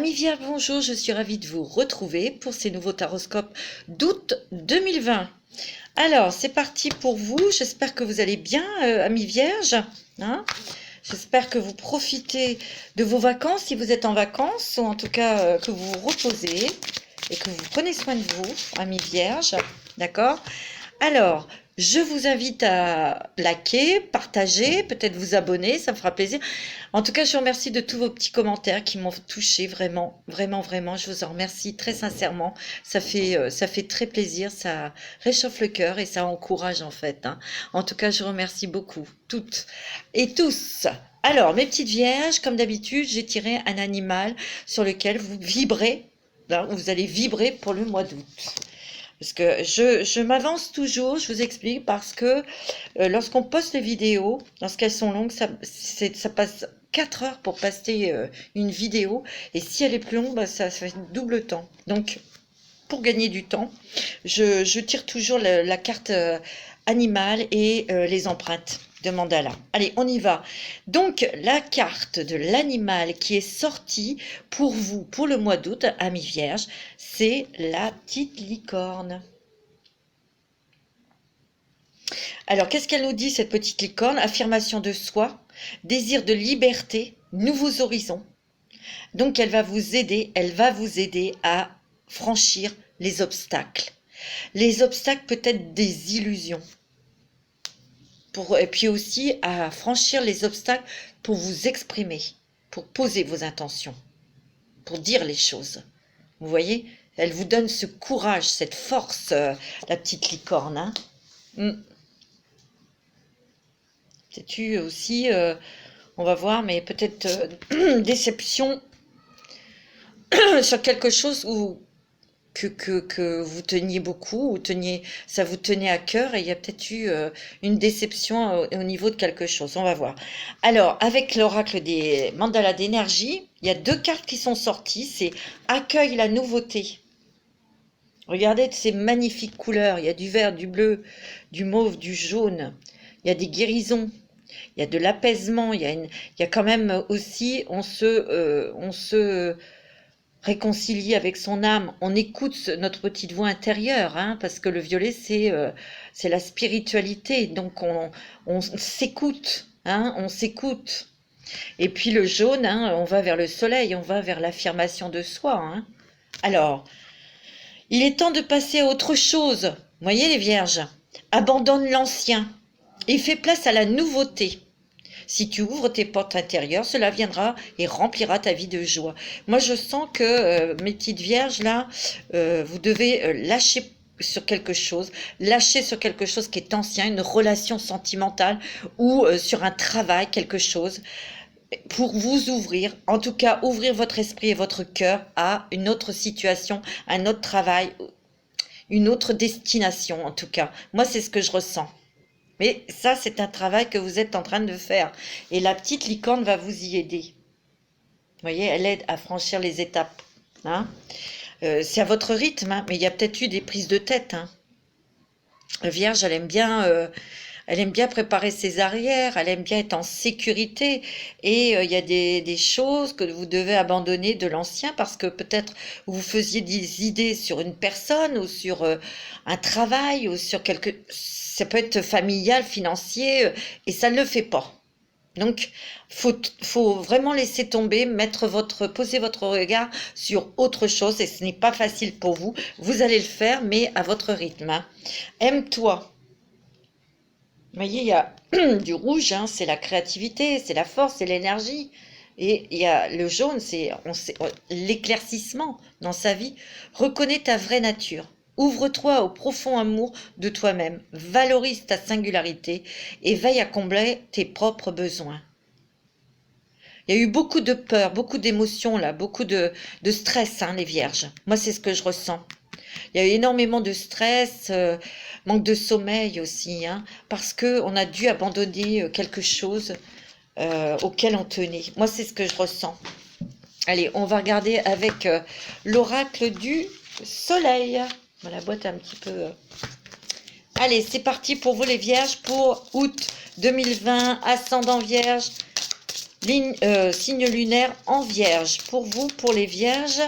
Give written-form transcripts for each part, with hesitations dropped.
Amis Vierges, bonjour, je suis ravie de vous retrouver pour ces nouveaux taroscopes d'août 2020. Alors, c'est parti pour vous, j'espère que vous allez bien, amis Vierges. Hein, j'espère que vous profitez de vos vacances, si vous êtes en vacances, ou en tout cas que vous vous reposez et que vous prenez soin de vous, amis Vierges. D'accord? Alors, je vous invite à liker, partager, peut-être vous abonner, ça me fera plaisir. En tout cas, je vous remercie de tous vos petits commentaires qui m'ont touché, vraiment, vraiment, vraiment. Je vous en remercie très sincèrement. Ça fait très plaisir, ça réchauffe le cœur et ça encourage en fait. Hein. En tout cas, je vous remercie beaucoup, toutes et tous. Alors, mes petites vierges, comme d'habitude, j'ai tiré un animal sur lequel vous vibrez, là, vous allez vibrer pour le mois d'août. Parce que je m'avance toujours, je vous explique, parce que lorsqu'on poste les vidéos, lorsqu'elles sont longues, ça passe 4 heures pour poster une vidéo. Et si elle est plus longue, bah, ça fait double temps. Donc, pour gagner du temps, je tire toujours la carte animale et les empreintes de mandala. Allez, on y va. Donc, la carte de l'animal qui est sortie pour vous, pour le mois d'août, amis vierges, c'est la petite licorne. Alors, qu'est-ce qu'elle nous dit, cette petite licorne? Affirmation de soi, désir de liberté, nouveaux horizons. Donc, elle va vous aider à franchir les obstacles. Les obstacles, peut-être des illusions. Et puis aussi à franchir les obstacles pour vous exprimer, pour poser vos intentions, pour dire les choses. Vous voyez, elle vous donne ce courage, cette force, la petite licorne. Hein. Peut-être aussi, on va voir, mais peut-être déception sur quelque chose où que vous teniez beaucoup, ou ça vous tenait à cœur, et il y a peut-être eu une déception au niveau de quelque chose. On va voir. Alors, avec l'oracle des mandalas d'énergie, il y a 2 cartes qui sont sorties. C'est accueille la nouveauté. Regardez ces magnifiques couleurs. Il y a du vert, du bleu, du mauve, du jaune. Il y a des guérisons. Il y a de l'apaisement. Il y a quand même aussi, on se réconcilier avec son âme, on écoute notre petite voix intérieure, hein, parce que le violet, c'est la spiritualité, donc on s'écoute, hein, on s'écoute. Et puis le jaune, hein, on va vers le soleil, on va vers l'affirmation de soi. Hein. Alors, il est temps de passer à autre chose. Vous voyez les vierges, abandonne l'ancien et fais place à la nouveauté. Si tu ouvres tes portes intérieures, cela viendra et remplira ta vie de joie. Moi, je sens que, mes petites vierges, là, vous devez lâcher sur quelque chose qui est ancien, une relation sentimentale ou sur un travail, quelque chose, pour vous ouvrir, en tout cas, ouvrir votre esprit et votre cœur à une autre situation, un autre travail, une autre destination, en tout cas. Moi, c'est ce que je ressens. Mais ça, c'est un travail que vous êtes en train de faire. Et la petite licorne va vous y aider. Vous voyez, elle aide à franchir les étapes. Hein. C'est à votre rythme, hein, mais il y a peut-être eu des prises de tête. Hein. La Vierge, elle aime bien préparer ses arrières, elle aime bien être en sécurité. Et il y a des choses que vous devez abandonner de l'ancien parce que peut-être vous faisiez des idées sur une personne ou sur un travail ou sur ça peut être familial, financier, et ça ne le fait pas. Donc, faut vraiment laisser tomber, poser votre regard sur autre chose, et ce n'est pas facile pour vous. Vous allez le faire, mais à votre rythme. Hein. Aime-toi. Vous voyez, il y a du rouge, hein, c'est la créativité, c'est la force, c'est l'énergie. Et il y a le jaune, c'est l'éclaircissement dans sa vie. Reconnais ta vraie nature. Ouvre-toi au profond amour de toi-même, valorise ta singularité et veille à combler tes propres besoins. Il y a eu beaucoup de peur, beaucoup d'émotions là, beaucoup de stress, hein, les vierges. Moi, c'est ce que je ressens. Il y a eu énormément de stress, manque de sommeil aussi, hein, parce qu'on a dû abandonner quelque chose auquel on tenait. Moi, c'est ce que je ressens. Allez, on va regarder avec l'oracle du soleil. La boîte un petit peu... Allez, c'est parti pour vous les vierges pour août 2020, ascendant vierge. Signe lunaire en Vierge. Pour vous, pour les Vierges,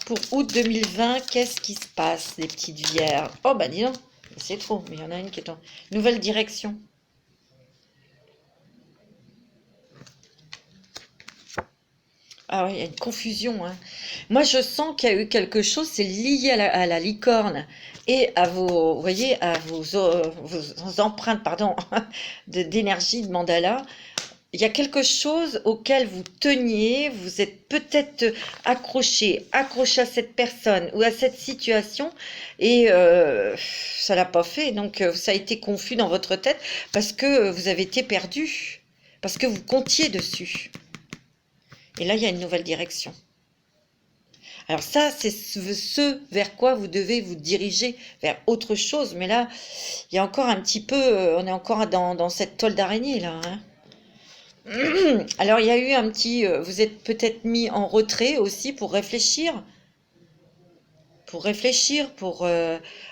pour août 2020, qu'est-ce qui se passe, les petites Vierges? Oh, bah dis donc, c'est trop, mais il y en a une qui est en nouvelle direction. Ah oui, il y a une confusion, hein. Moi, je sens qu'il y a eu quelque chose, c'est lié à la licorne et à vos, vous voyez, à vos empreintes, pardon, d'énergie de mandala. Il y a quelque chose auquel vous teniez, vous êtes peut-être accroché à cette personne ou à cette situation et ça l'a pas fait. Donc ça a été confus dans votre tête parce que vous avez été perdu, parce que vous comptiez dessus. Et là, il y a une nouvelle direction. Alors ça, c'est ce vers quoi vous devez vous diriger, vers autre chose. Mais là, il y a encore un petit peu, on est encore dans cette toile d'araignée là, hein. Alors, il y a eu un petit... vous êtes peut-être mis en retrait aussi pour réfléchir, pour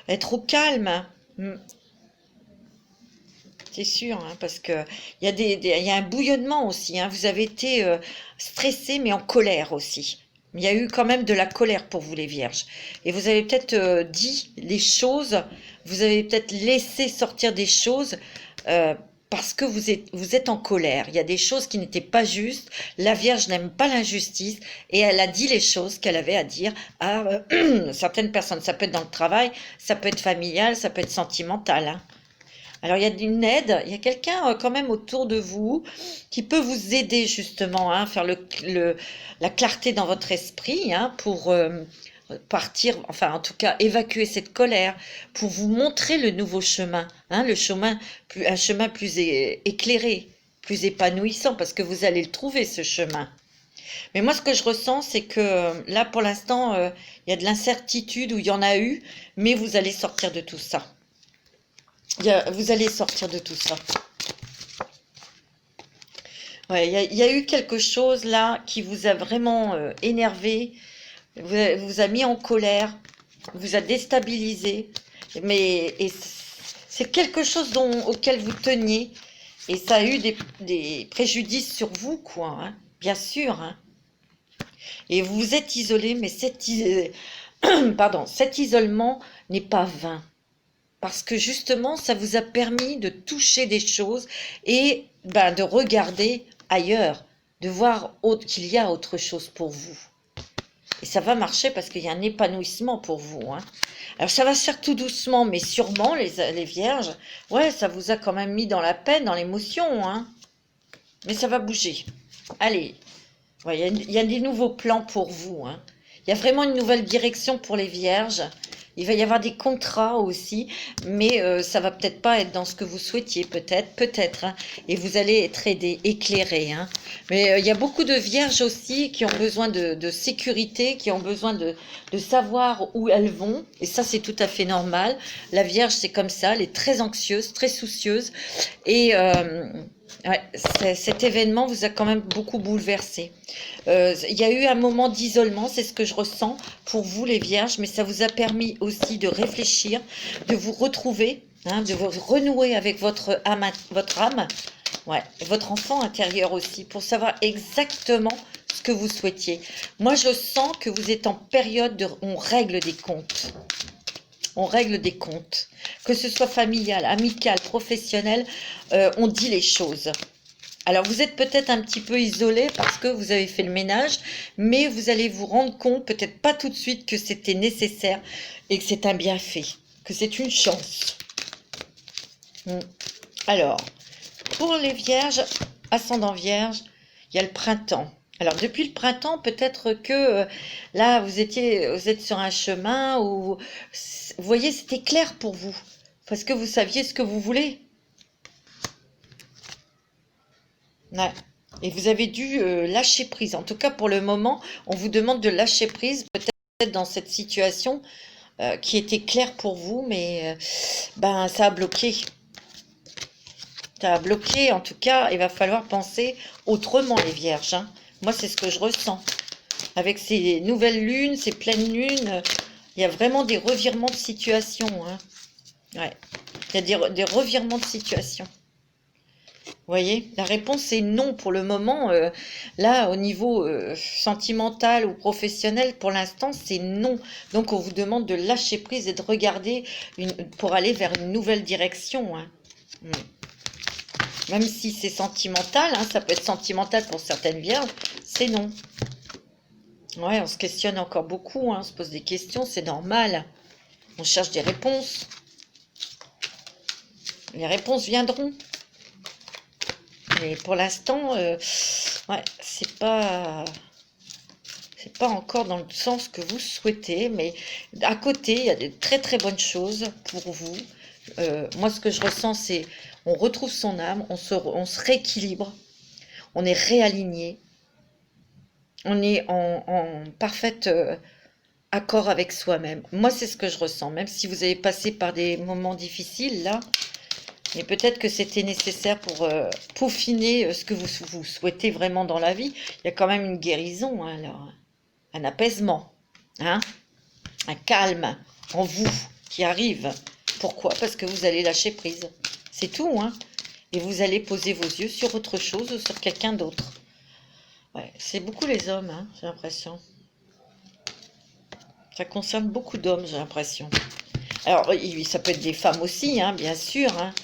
être au calme. Mm. C'est sûr, hein, parce que il y a il y a un bouillonnement aussi, hein. Vous avez été stressé, mais en colère aussi. Il y a eu quand même de la colère pour vous, les Vierges. Et vous avez peut-être dit les choses, vous avez peut-être laissé sortir des choses euh, parce que vous êtes en colère. Il y a des choses qui n'étaient pas justes. La Vierge n'aime pas l'injustice et elle a dit les choses qu'elle avait à dire à certaines personnes. Ça peut être dans le travail, ça peut être familial, ça peut être sentimental, hein. Alors, il y a une aide, il y a quelqu'un quand même autour de vous qui peut vous aider justement, hein, faire la clarté dans votre esprit, hein, pour partir, enfin en tout cas évacuer cette colère, pour vous montrer le nouveau chemin, hein, un chemin plus éclairé, plus épanouissant, parce que vous allez le trouver, ce chemin. Mais moi, ce que je ressens, c'est que là, pour l'instant, il y a de l'incertitude, ou il y en a eu, mais vous allez sortir de tout ça. Vous allez sortir de tout ça. Ouais, il y a eu quelque chose là qui vous a vraiment énervé, vous a mis en colère, vous a déstabilisé, et c'est quelque chose auquel vous teniez, et ça a eu des préjudices sur vous, quoi, hein, bien sûr, hein. Et vous vous êtes isolé, mais pardon, cet isolement n'est pas vain. Parce que justement, ça vous a permis de toucher des choses et ben, de regarder ailleurs, de voir qu'il y a autre chose pour vous. Et ça va marcher parce qu'il y a un épanouissement pour vous, hein. Alors ça va se faire tout doucement, mais sûrement, les vierges, ouais, ça vous a quand même mis dans la peine, dans l'émotion, hein. Mais ça va bouger. Allez, ouais, il y a des nouveaux plans pour vous, hein. Il y a vraiment une nouvelle direction pour les vierges. Il va y avoir des contrats aussi, mais ça va peut-être pas être dans ce que vous souhaitiez, peut-être, hein. Et vous allez être aidé, éclairé, hein. Mais il y a beaucoup de vierges aussi qui ont besoin de sécurité, qui ont besoin de savoir où elles vont. Et ça, c'est tout à fait normal. La vierge, c'est comme ça, elle est très anxieuse, très soucieuse. Et ouais, cet événement vous a quand même beaucoup bouleversé. Il y a eu un moment d'isolement, c'est ce que je ressens pour vous les vierges, mais ça vous a permis aussi de réfléchir, de vous retrouver, hein, de vous renouer avec votre âme, ouais, et votre enfant intérieur aussi, pour savoir exactement ce que vous souhaitiez. Moi, je sens que vous êtes en période on règle des comptes. On règle des comptes. Que ce soit familial, amical, professionnel, on dit les choses. Alors, vous êtes peut-être un petit peu isolé parce que vous avez fait le ménage, mais vous allez vous rendre compte, peut-être pas tout de suite, que c'était nécessaire et que c'est un bienfait, que c'est une chance. Alors, pour les vierges, ascendant vierge, il y a le printemps. Alors, depuis le printemps, peut-être que là, vous êtes sur un chemin où, vous voyez, c'était clair pour vous, parce que vous saviez ce que vous voulez. Ouais. Et vous avez dû lâcher prise. En tout cas, pour le moment, on vous demande de lâcher prise, peut-être dans cette situation qui était claire pour vous, mais ben, ça a bloqué. Ça a bloqué. En tout cas, il va falloir penser autrement, les vierges, hein. Moi, c'est ce que je ressens. Avec ces nouvelles lunes, ces pleines lunes, il y a vraiment des revirements de situation, hein. Ouais. Il y a des revirements de situation. Vous voyez, la réponse est non pour le moment. Là, au niveau sentimental ou professionnel, pour l'instant, c'est non. Donc, on vous demande de lâcher prise et de regarder pour aller vers une nouvelle direction, hein. Mm. Même si c'est sentimental, hein, ça peut être sentimental pour certaines vierges, c'est non. Ouais, on se questionne encore beaucoup, hein, on se pose des questions, c'est normal. On cherche des réponses. Les réponses viendront. Mais pour l'instant, ouais, c'est pas encore dans le sens que vous souhaitez, mais à côté, il y a de très très bonnes choses pour vous. Moi, ce que je ressens, c'est on retrouve son âme, on se rééquilibre, on est réaligné, on est en parfait accord avec soi-même. Moi, c'est ce que je ressens, même si vous avez passé par des moments difficiles, là, mais peut-être que c'était nécessaire pour peaufiner ce que vous souhaitez vraiment dans la vie. Il y a quand même une guérison, hein, alors, un apaisement, hein, un calme en vous qui arrive. Pourquoi? Parce que vous allez lâcher prise. C'est tout, hein. Et vous allez poser vos yeux sur autre chose ou sur quelqu'un d'autre. Ouais, c'est beaucoup les hommes, hein, j'ai l'impression. Ça concerne beaucoup d'hommes, j'ai l'impression. Alors, ça peut être des femmes aussi, hein, bien sûr, hein.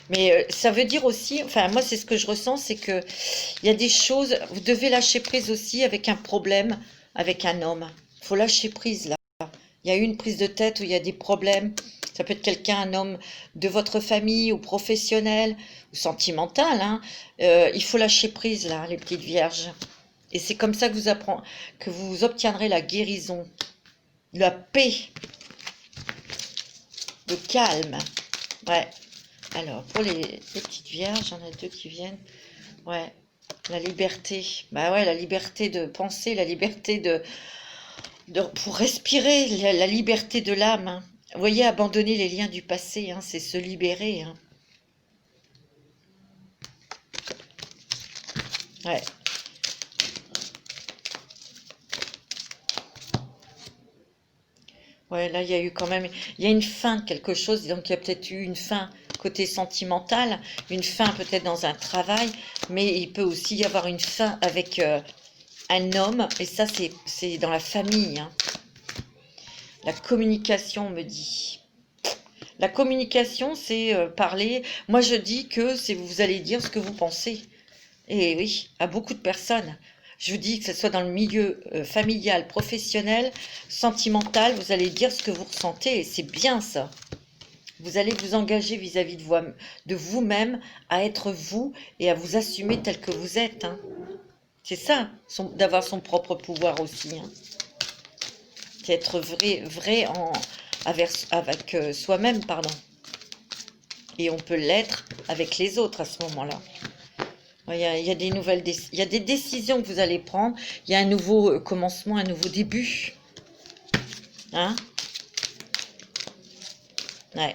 Mais ça veut dire aussi, enfin moi c'est ce que je ressens, c'est que il y a des choses, vous devez lâcher prise aussi avec un problème, avec un homme. Il faut lâcher prise là. Il y a eu une prise de tête où il y a des problèmes. Ça peut être quelqu'un, un homme de votre famille ou professionnel ou sentimental, hein. Il faut lâcher prise là, les petites vierges. Et c'est comme ça que que vous obtiendrez la guérison, la paix, le calme. Ouais. Alors, pour les petites vierges, j'en ai deux qui viennent. Ouais, la liberté. Bah ouais, la liberté de penser, la liberté pour respirer, la liberté de l'âme, hein. Vous voyez, abandonner les liens du passé, hein, c'est se libérer, hein. Ouais. Ouais, là, il y a eu quand même, il y a une fin de quelque chose, donc il y a peut-être eu une fin côté sentimental, une fin peut-être dans un travail, mais il peut aussi y avoir une fin avec un homme, et ça, c'est dans la famille, hein. La communication, on me dit. La communication, c'est parler. Moi, je dis que c'est vous allez dire ce que vous pensez. Et oui, à beaucoup de personnes. Je vous dis que ce soit dans le milieu familial, professionnel, sentimental, vous allez dire ce que vous ressentez et c'est bien ça. Vous allez vous engager vis-à-vis de vous-même à être vous et à vous assumer tel que vous êtes, hein. C'est ça, d'avoir son propre pouvoir aussi, hein. C'est être vrai avec soi-même, pardon. Et on peut l'être avec les autres à ce moment-là. Il y a des il y a des décisions que vous allez prendre. Il y a un nouveau commencement, un nouveau début. Hein? Ouais.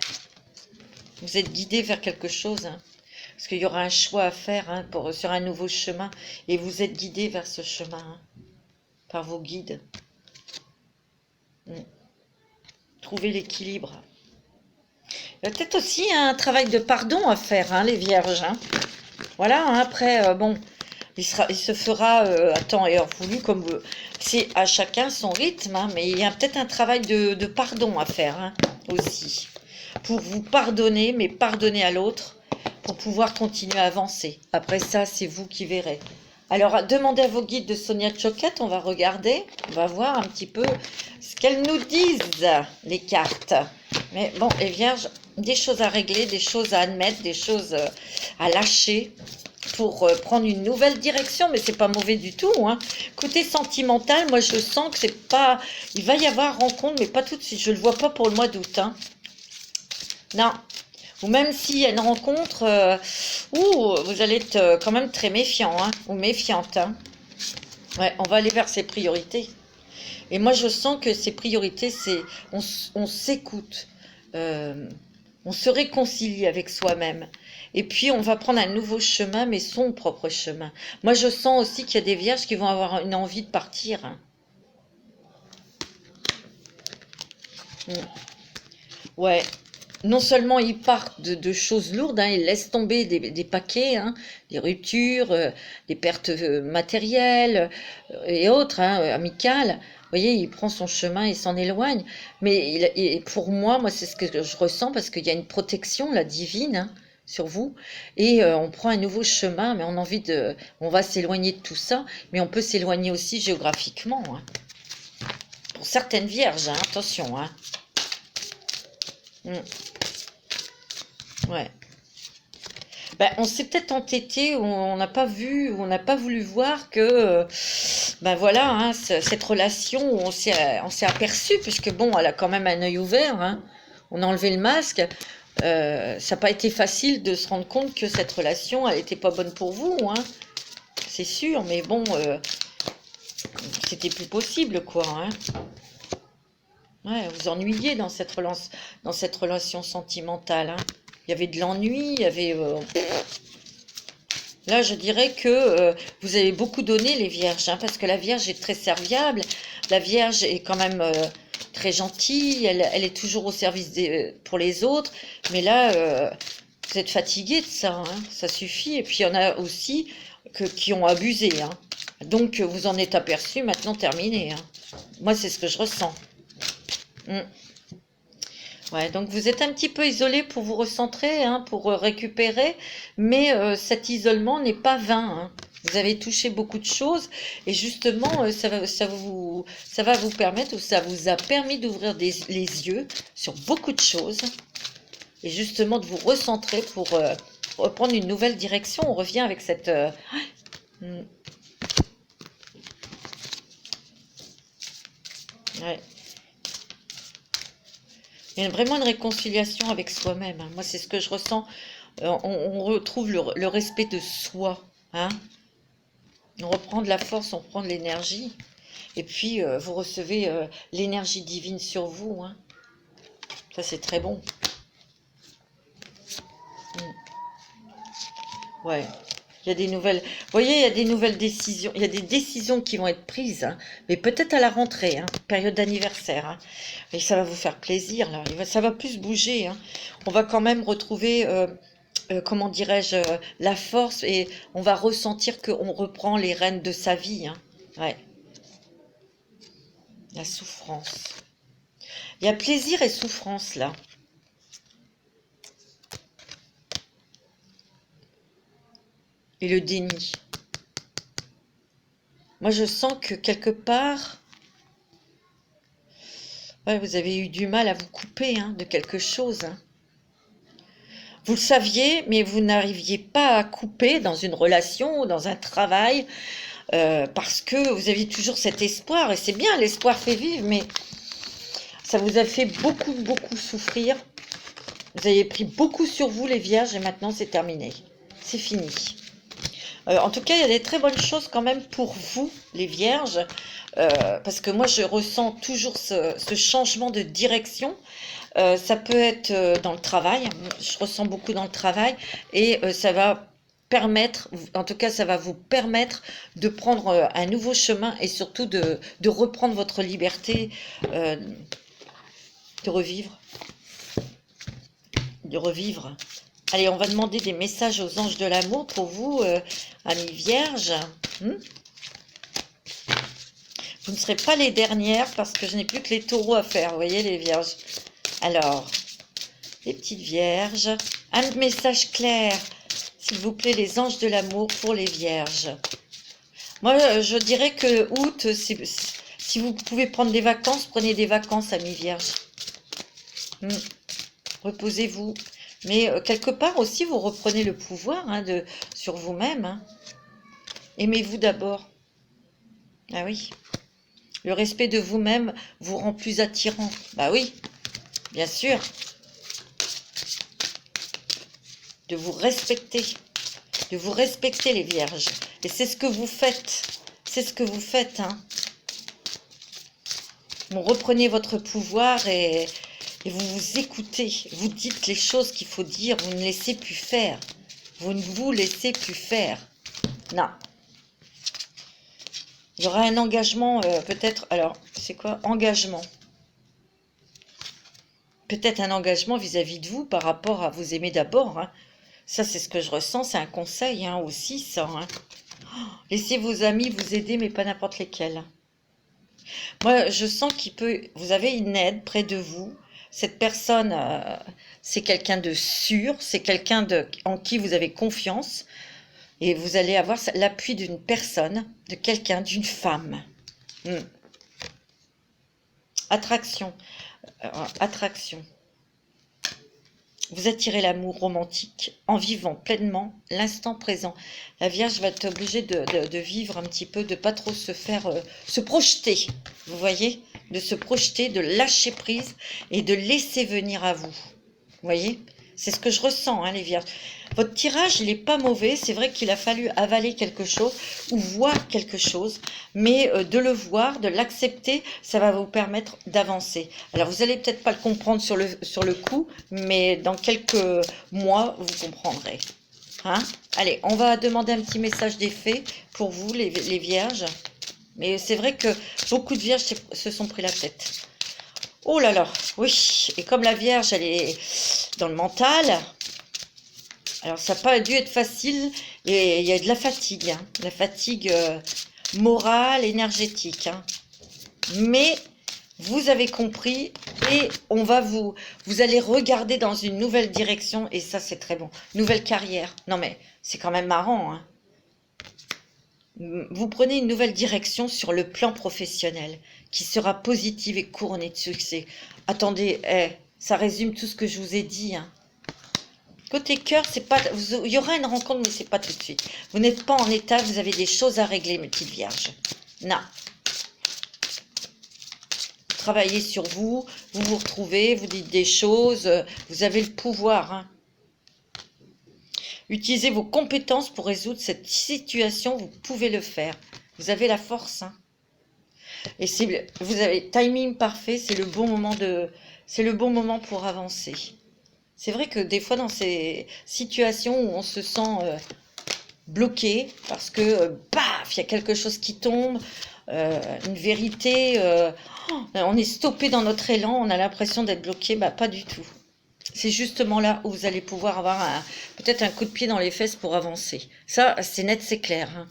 Vous êtes guidé vers quelque chose, hein. Parce qu'il y aura un choix à faire, hein, sur un nouveau chemin. Et vous êtes guidé vers ce chemin, hein, par vos guides. Trouvez l'équilibre. Il y a peut-être aussi un travail de pardon à faire, hein, les vierges, hein. Voilà, hein, après, bon, il se fera à temps et heure voulu, comme c'est à chacun son rythme, hein, mais il y a peut-être un travail de pardon à faire, hein, aussi. Pour vous pardonner, mais pardonner à l'autre, pour pouvoir continuer à avancer. Après ça, c'est vous qui verrez. Alors, demandez à vos guides de Sonia Choquette, on va regarder, on va voir un petit peu ce qu'elles nous disent, les cartes. Mais bon, les vierges, des choses à régler, des choses à admettre, des choses à lâcher pour prendre une nouvelle direction, mais c'est pas mauvais du tout, hein. Côté sentimental, moi je sens que c'est pas... Il va y avoir rencontre, mais pas tout de suite. Je le vois pas pour le mois d'août, hein. Non. Ou même s'il y a une rencontre, vous allez être quand même très méfiant, hein, ou méfiante, hein. Ouais, on va aller vers ses priorités. Et moi, je sens que ses priorités, c'est on s'écoute, on se réconcilie avec soi-même. Et puis, on va prendre un nouveau chemin, mais son propre chemin. Moi, je sens aussi qu'il y a des vierges qui vont avoir une envie de partir, hein. Ouais. non seulement ils partent de choses lourdes, hein, ils laissent tomber des paquets, hein, des ruptures, des pertes matérielles et autres, hein, amicales. Vous voyez, il prend son chemin et s'en éloigne. Mais et pour moi, c'est ce que je ressens parce qu'il y a une protection, la divine, hein, sur vous. Et on prend un nouveau chemin, mais on va s'éloigner de tout ça, mais on peut s'éloigner aussi géographiquement, hein. Pour certaines vierges, hein, attention, hein. Ouais. Ben, on s'est peut-être entêté, ou on n'a pas vu, ou on n'a pas voulu voir que, ben voilà, hein, cette relation, où on s'est aperçu, puisque bon, elle a quand même un œil ouvert, hein, on a enlevé le masque, ça n'a pas été facile de se rendre compte que cette relation, elle n'était pas bonne pour vous, hein, c'est sûr, mais bon, c'était plus possible, quoi, hein. Ouais, vous ennuyez dans dans cette relation sentimentale, hein. Il y avait de l'ennui, il y avait... Là, je dirais que vous avez beaucoup donné, les vierges, hein, parce que la vierge est très serviable. La vierge est quand même très gentille. Elle est toujours au service pour les autres. Mais là, vous êtes fatigué de ça, hein, ça suffit. Et puis, il y en a aussi qui ont abusé, hein. Donc, vous en êtes aperçu, maintenant terminé, hein. Moi, c'est ce que je ressens. Mm. Ouais, donc vous êtes un petit peu isolé pour vous recentrer, hein, pour récupérer, mais cet isolement n'est pas vain, hein. Vous avez touché beaucoup de choses et justement, ça va vous permettre, ou ça vous a permis d'ouvrir les yeux sur beaucoup de choses et justement de vous recentrer pour reprendre une nouvelle direction. On revient avec cette... hmm, ouais. Il y a vraiment une réconciliation avec soi-même, hein. Moi, c'est ce que je ressens. On retrouve le respect de soi, hein. On reprend de la force, on reprend de l'énergie. Et puis, vous recevez l'énergie divine sur vous, hein. Ça, c'est très bon. Ouais. Il y a des nouvelles... Vous voyez, il y a des nouvelles décisions. Il y a des décisions qui vont être prises, hein, mais peut-être à la rentrée, hein, période d'anniversaire, hein. Et ça va vous faire plaisir, là. Ça va plus bouger, hein. On va quand même retrouver... comment dirais-je, la force, et on va ressentir qu'on reprend les rênes de sa vie, hein. Ouais, la souffrance. Il y a plaisir et souffrance là. Et le déni. Moi, je sens que quelque part, ouais, vous avez eu du mal à vous couper, hein, de quelque chose, hein. Vous le saviez, mais vous n'arriviez pas à couper dans une relation, dans un travail, parce que vous aviez toujours cet espoir, et c'est bien, l'espoir fait vivre, mais ça vous a fait beaucoup, beaucoup souffrir. Vous avez pris beaucoup sur vous, les vierges, et maintenant c'est terminé. C'est fini. En tout cas, il y a des très bonnes choses quand même pour vous, les vierges, parce que moi, je ressens toujours ce changement de direction. Ça peut être dans le travail, je ressens beaucoup dans le travail, et ça va permettre, en tout cas, ça va vous permettre de prendre un nouveau chemin et surtout de reprendre votre liberté, de revivre. De revivre. Allez, on va demander des messages aux anges de l'amour pour vous, amis vierges. Vous ne serez pas les dernières parce que je n'ai plus que les taureaux à faire, vous voyez les vierges. Alors, les petites vierges, un message clair, s'il vous plaît, les anges de l'amour pour les vierges. Moi, je dirais que août, si vous pouvez prendre des vacances, prenez des vacances, amis vierges. Reposez-vous. Mais quelque part aussi, vous reprenez le pouvoir, hein, sur vous-même, hein. Aimez-vous d'abord. Ah oui. Le respect de vous-même vous rend plus attirant. Bah oui, bien sûr. De vous respecter. De vous respecter, les vierges. Et c'est ce que vous faites. C'est ce que vous faites, hein. Bon, reprenez votre pouvoir et vous vous écoutez. Vous dites les choses qu'il faut dire. Vous ne laissez plus faire. Vous ne vous laissez plus faire. Non. Il y aura un engagement, peut-être. Alors, c'est quoi? Engagement. peut-être un engagement vis-à-vis de vous par rapport à vous aimer d'abord, hein. Ça, c'est ce que je ressens, c'est un conseil hein, aussi, ça. Hein. Laissez vos amis vous aider, mais pas n'importe lesquels. Moi, je sens vous avez une aide près de vous. Cette personne, c'est quelqu'un de sûr, c'est quelqu'un en qui vous avez confiance. Et vous allez avoir l'appui d'une personne, de quelqu'un, d'une femme. Attraction. Attraction. Vous attirez l'amour romantique en vivant pleinement l'instant présent. La Vierge va être obligée de vivre un petit peu, de pas trop se projeter, vous voyez, de se projeter, de lâcher prise et de laisser venir à vous. Vous voyez, c'est ce que je ressens, hein, les Vierges. Votre tirage, il n'est pas mauvais. C'est vrai qu'il a fallu avaler quelque chose ou voir quelque chose. Mais de le voir, de l'accepter, ça va vous permettre d'avancer. Alors, vous n'allez peut-être pas le comprendre sur le coup, mais dans quelques mois, vous comprendrez. Hein? Allez, on va demander un petit message d'effet pour vous, les Vierges. Mais c'est vrai que beaucoup de Vierges se sont pris la tête. Oh là là, oui. Et comme la Vierge, elle est dans le mental... Alors, ça n'a pas dû être facile et il y a de la fatigue, hein, la fatigue morale, énergétique. Hein. Mais vous avez compris et vous allez regarder dans une nouvelle direction et ça, c'est très bon. Nouvelle carrière. Non, mais c'est quand même marrant. Hein. Vous prenez une nouvelle direction sur le plan professionnel qui sera positive et couronnée de succès. Attendez, ça résume tout ce que je vous ai dit, hein. Côté cœur, c'est pas, il y aura une rencontre, mais c'est pas tout de suite. Vous n'êtes pas en état, vous avez des choses à régler, mes petites vierges. Non. Travaillez sur vous, vous vous retrouvez, vous dites des choses, vous avez le pouvoir. Hein. Utilisez vos compétences pour résoudre cette situation, vous pouvez le faire. Vous avez la force. Hein. Et vous avez timing parfait, c'est le bon moment pour avancer. C'est vrai que des fois, dans ces situations où on se sent bloqué, parce que, paf, il y a quelque chose qui tombe, une vérité, on est stoppé dans notre élan, on a l'impression d'être bloqué, pas du tout. C'est justement là où vous allez pouvoir avoir peut-être un coup de pied dans les fesses pour avancer. Ça, c'est net, c'est clair. Hein.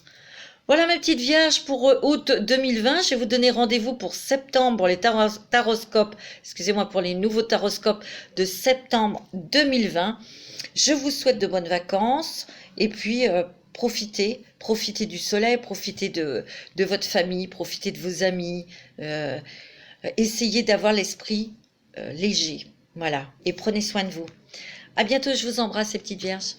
Voilà mes petites vierges pour août 2020. Je vais vous donner rendez-vous pour septembre, les taroscopes, excusez-moi pour les nouveaux taroscopes de septembre 2020. Je vous souhaite de bonnes vacances et puis profitez du soleil, profitez de votre famille, profitez de vos amis. Essayez d'avoir l'esprit léger. Voilà, et prenez soin de vous. À bientôt, je vous embrasse les petites vierges.